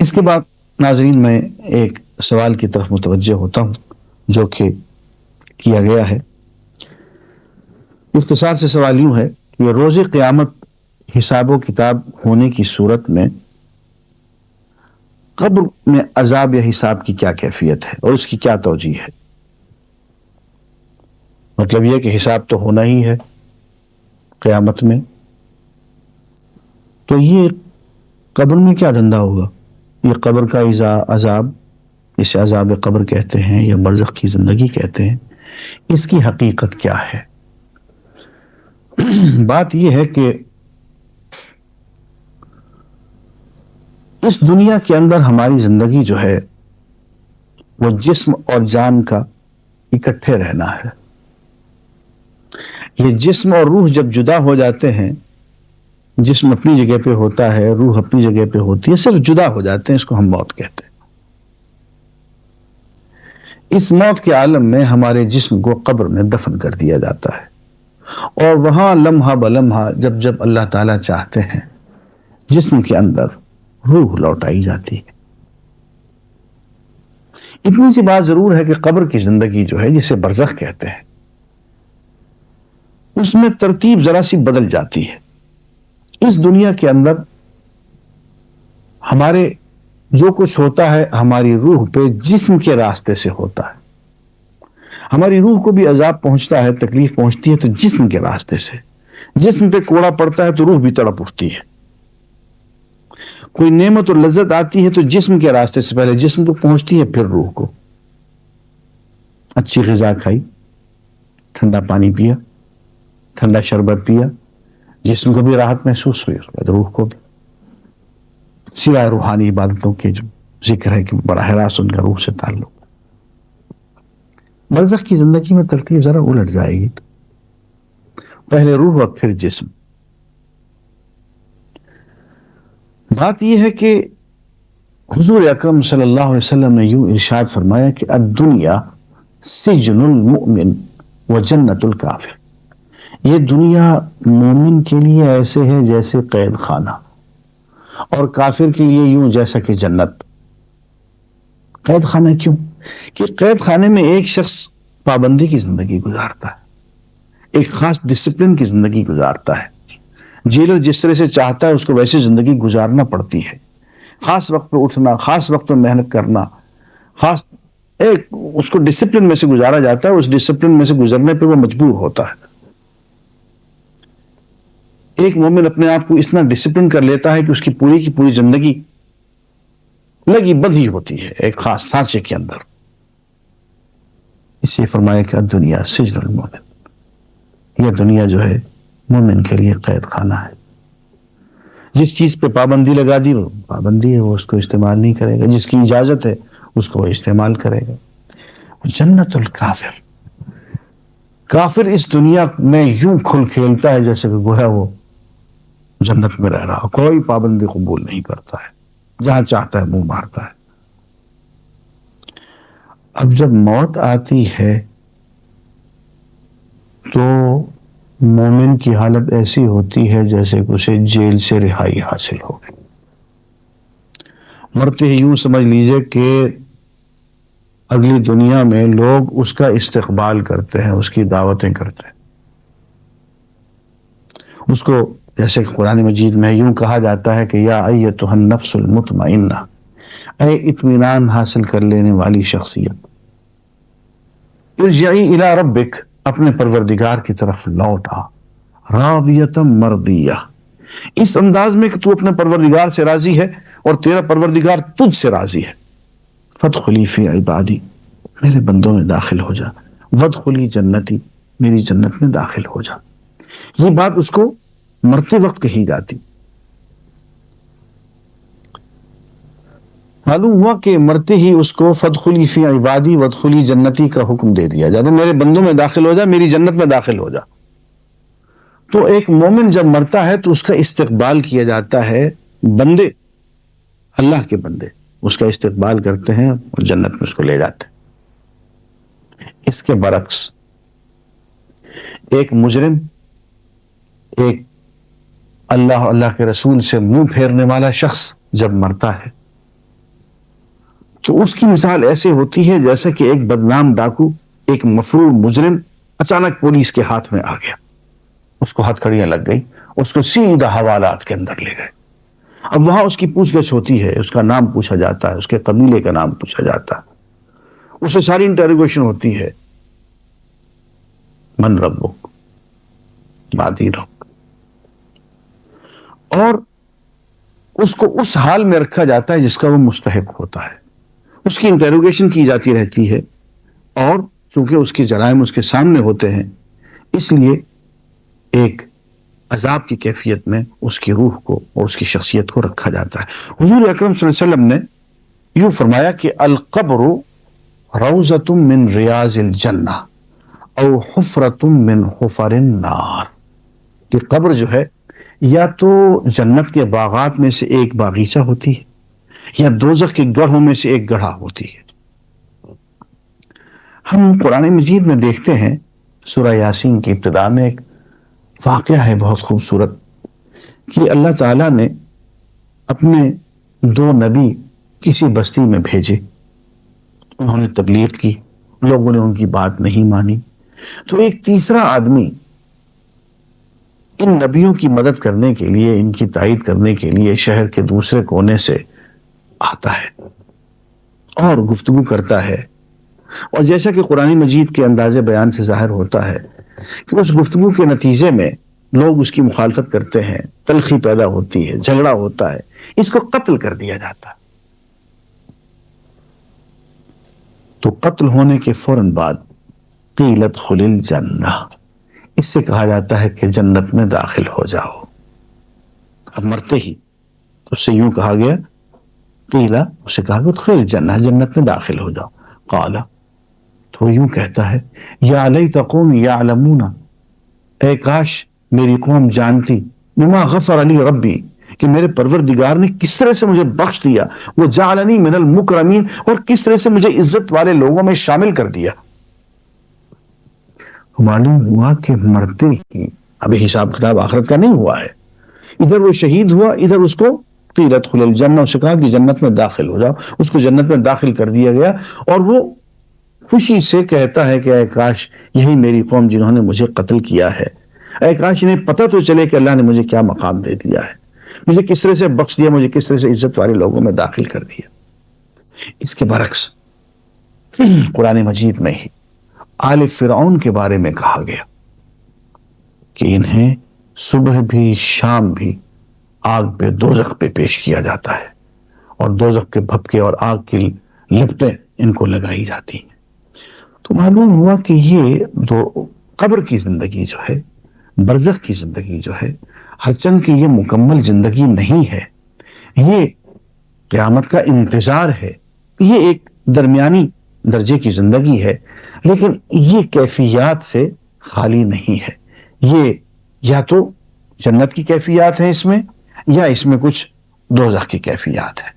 اس کے بعد ناظرین میں ایک سوال کی طرف متوجہ ہوتا ہوں جو کہ کیا گیا ہے. اختصار سے سوال یوں ہے کہ روز قیامت حساب و کتاب ہونے کی صورت میں قبر میں عذاب یا حساب کی کیا کیفیت ہے اور اس کی کیا توجیہ ہے؟ مطلب یہ کہ حساب تو ہونا ہی ہے قیامت میں، تو یہ قبر میں کیا دھندا ہوگا؟ یہ قبر کا عذاب، اسے عذاب قبر کہتے ہیں یا برزخ کی زندگی کہتے ہیں، اس کی حقیقت کیا ہے؟ بات یہ ہے کہ اس دنیا کے اندر ہماری زندگی جو ہے وہ جسم اور جان کا اکٹھے رہنا ہے. یہ جسم اور روح جب جدا ہو جاتے ہیں، جسم اپنی جگہ پہ ہوتا ہے، روح اپنی جگہ پہ ہوتی ہے، صرف جدا ہو جاتے ہیں، اس کو ہم موت کہتے ہیں. اس موت کے عالم میں ہمارے جسم کو قبر میں دفن کر دیا جاتا ہے، اور وہاں لمحہ بلمحہ جب جب اللہ تعالیٰ چاہتے ہیں جسم کے اندر روح لوٹائی جاتی ہے. اتنی سی بات ضرور ہے کہ قبر کی زندگی جو ہے جسے برزخ کہتے ہیں، اس میں ترتیب ذرا سی بدل جاتی ہے. اس دنیا کے اندر ہمارے جو کچھ ہوتا ہے ہماری روح پہ جسم کے راستے سے ہوتا ہے. ہماری روح کو بھی عذاب پہنچتا ہے، تکلیف پہنچتی ہے تو جسم کے راستے سے. جسم پہ کوڑا پڑتا ہے تو روح بھی تڑپ اٹھتی ہے. کوئی نعمت اور لذت آتی ہے تو جسم کے راستے سے پہلے جسم کو پہنچتی ہے، پھر روح کو. اچھی غذا کھائی، ٹھنڈا پانی پیا، ٹھنڈا شربت پیا، جسم کو بھی راحت محسوس ہوئی، روح کو بھی. سوائے روحانی عبادتوں کے جو ذکر ہے کہ براہ راست ان کا روح سے تعلق. برزخ کی زندگی میں ترتیب ذرا الٹ جائے گی، پہلے روح اور پھر جسم. بات یہ ہے کہ حضور اکرم صلی اللہ علیہ وسلم نے یوں ارشاد فرمایا کہ الدنیا سجن المؤمن و جنت الکافر. یہ دنیا مومن کے لیے ایسے ہے جیسے قید خانہ، اور کافر کے لیے یوں جیسا کہ جنت. قید خانہ کیوں؟ کہ قید خانے میں ایک شخص پابندی کی زندگی گزارتا ہے، ایک خاص ڈسپلن کی زندگی گزارتا ہے. جیلر جس طرح سے چاہتا ہے اس کو ویسے زندگی گزارنا پڑتی ہے. خاص وقت پہ اٹھنا، خاص وقت پہ محنت کرنا، خاص ایک اس کو ڈسپلن میں سے گزارا جاتا ہے. اس ڈسپلن میں سے گزرنے پہ وہ مجبور ہوتا ہے. ایک مومن اپنے آپ کو اتنا ڈسپلن کر لیتا ہے کہ اس کی پوری زندگی لگی بدھی ہوتی ہے ایک خاص سانچے کے اندر. اس لیے فرمایا کہ دنیا سجن المومن، یہ دنیا جو ہے مومن کے لیے قید خانہ ہے. جس چیز پہ پابندی لگا دی وہ پابندی ہے، وہ اس کو استعمال نہیں کرے گا. جس کی اجازت ہے اس کو وہ استعمال کرے گا. جنت الکافر، کافر اس دنیا میں یوں کھل کھیلتا ہے جیسے کہ گویا وہ جنت میں رہ رہا، کوئی پابندی قبول نہیں کرتا ہے، جہاں چاہتا ہے منہ مارتا ہے. اب جب موت آتی ہے تو مومن کی حالت ایسی ہوتی ہے جیسے کہ اسے جیل سے رہائی حاصل ہو گئی. مرتے ہی یوں سمجھ لیجئے کہ اگلی دنیا میں لوگ اس کا استقبال کرتے ہیں، اس کی دعوتیں کرتے ہیں. اس کو جیسے کہ قرآن مجید میں یوں کہا جاتا ہے کہ یا ایتھا النفس المطمئنہ، اے اطمینان حاصل کر لینے والی شخصیت، ارجعی الی ربک، اپنے پروردگار کی طرف لوٹ آ، راضیۃ مرضیہ، اس انداز میں کہ تو اپنے پروردگار سے راضی ہے اور تیرا پروردگار تجھ سے راضی ہے. فادخلی فی عبادی، میرے بندوں میں داخل ہو جا. وادخلی جنتی، میری جنت میں داخل ہو جا. یہ بات اس کو مرتے وقت کہی جاتی. معلوم ہوا کہ مرتے ہی اس کو فادخلی فی عبادی وادخلی جنتی کا حکم دے دیا جاتا، میرے بندوں میں داخل ہو جا، میری جنت میں داخل ہو جا. تو ایک مومن جب مرتا ہے تو اس کا استقبال کیا جاتا ہے. بندے، اللہ کے بندے اس کا استقبال کرتے ہیں اور جنت میں اس کو لے جاتے ہیں. اس کے برعکس ایک مجرم، ایک اللہ کے رسول سے منہ پھیرنے والا شخص جب مرتا ہے تو اس کی مثال ایسے ہوتی ہے جیسا کہ ایک بدنام ڈاکو، ایک مفرور مجرم اچانک پولیس کے ہاتھ میں آ گیا، اس کو ہتھ کڑیاں لگ گئی، اس کو سیدھا حوالات کے اندر لے گئے۔ اب وہاں اس کی پوچھ گچھ ہوتی ہے، اس کا نام پوچھا جاتا ہے، اس کے قبیلے کا نام پوچھا جاتا ہے، اس سے ساری انٹروگیشن ہوتی ہے، من ربک ما دینک، اور اس کو اس حال میں رکھا جاتا ہے جس کا وہ مستحق ہوتا ہے، اس کی انٹروگیشن کی جاتی رہتی ہے، اور چونکہ اس کے جرائم اس کے سامنے ہوتے ہیں اس لیے ایک عذاب کی کیفیت میں اس کی روح کو اور اس کی شخصیت کو رکھا جاتا ہے۔ حضور اکرم صلی اللہ علیہ وسلم نے یوں فرمایا کہ القبر روضۃ من ریاض الجنہ او حفرۃ من حفر النار، کہ قبر جو ہے یا تو جنت کے باغات میں سے ایک باغیچہ ہوتی ہے یا دوزخ کے گڑھوں میں سے ایک گڑھا ہوتی ہے۔ ہم قرآن مجید میں دیکھتے ہیں سورہ یاسین کی ابتدا میں ایک واقعہ ہے بہت خوبصورت، کہ اللہ تعالیٰ نے اپنے دو نبی کسی بستی میں بھیجے، انہوں نے تبلیغ کی، لوگوں نے ان کی بات نہیں مانی، تو ایک تیسرا آدمی ان نبیوں کی مدد کرنے کے لیے، ان کی تائید کرنے کے لیے شہر کے دوسرے کونے سے آتا ہے اور گفتگو کرتا ہے، اور جیسا کہ قرآن مجید کے انداز بیان سے ظاہر ہوتا ہے کہ اس گفتگو کے نتیجے میں لوگ اس کی مخالفت کرتے ہیں، تلخی پیدا ہوتی ہے، جھگڑا ہوتا ہے، اس کو قتل کر دیا جاتا ہے۔ تو قتل ہونے کے فوراً بعد قیل ادخل الجنہ، اس سے کہا جاتا ہے کہ جنت میں داخل ہو جاؤ۔ اب مرتے ہی اس سے یوں کہا گیا، قیل، اسے کہا گیا ادخل الجنہ، جنت میں داخل ہو جاؤ۔ قال، تو یوں کہتا ہے، یا لیت قومی یعلمون، اے کاش میری قوم جانتی، بما غفر علی ربی، کہ میرے پروردگار نے کس طرح سے مجھے بخش دیا، وہ جعلنی من المکرمین، اور کس طرح سے مجھے عزت والے لوگوں میں شامل کر دیا۔ معلوم ہوا کہ مرتے ہی، ابھی حساب کتاب آخرت کا نہیں ہوا ہے، ادھر وہ شہید ہوا، ادھر اس کو قیل ادخل الجنہ، اسے کہا کہ جنت میں داخل ہو جاؤ، اس کو جنت میں داخل کر دیا گیا، اور وہ خوشی سے کہتا ہے کہ اے کاش یہی میری قوم جنہوں نے مجھے قتل کیا ہے، اے کاش انہیں پتہ تو چلے کہ اللہ نے مجھے کیا مقام دے دیا ہے، مجھے کس طرح سے بخش دیا، مجھے کس طرح سے عزت والے لوگوں میں داخل کر دیا۔ اس کے برعکس قرآن مجید میں ہی آل فرعون کے بارے میں کہا گیا کہ انہیں صبح بھی شام بھی آگ پہ، دوزخ پہ پیش کیا جاتا ہے، اور دوزخ کے بھپکے اور آگ کی لپٹیں ان کو لگائی جاتی ہیں۔ تو معلوم ہوا کہ یہ دو قبر کی زندگی جو ہے، برزخ کی زندگی جو ہے، ہر چند کی یہ مکمل زندگی نہیں ہے، یہ قیامت کا انتظار ہے، یہ ایک درمیانی درجے کی زندگی ہے، لیکن یہ کیفیات سے خالی نہیں ہے۔ یہ یا تو جنت کی کیفیات ہے اس میں، یا اس میں کچھ دوزخ کی کیفیات ہے۔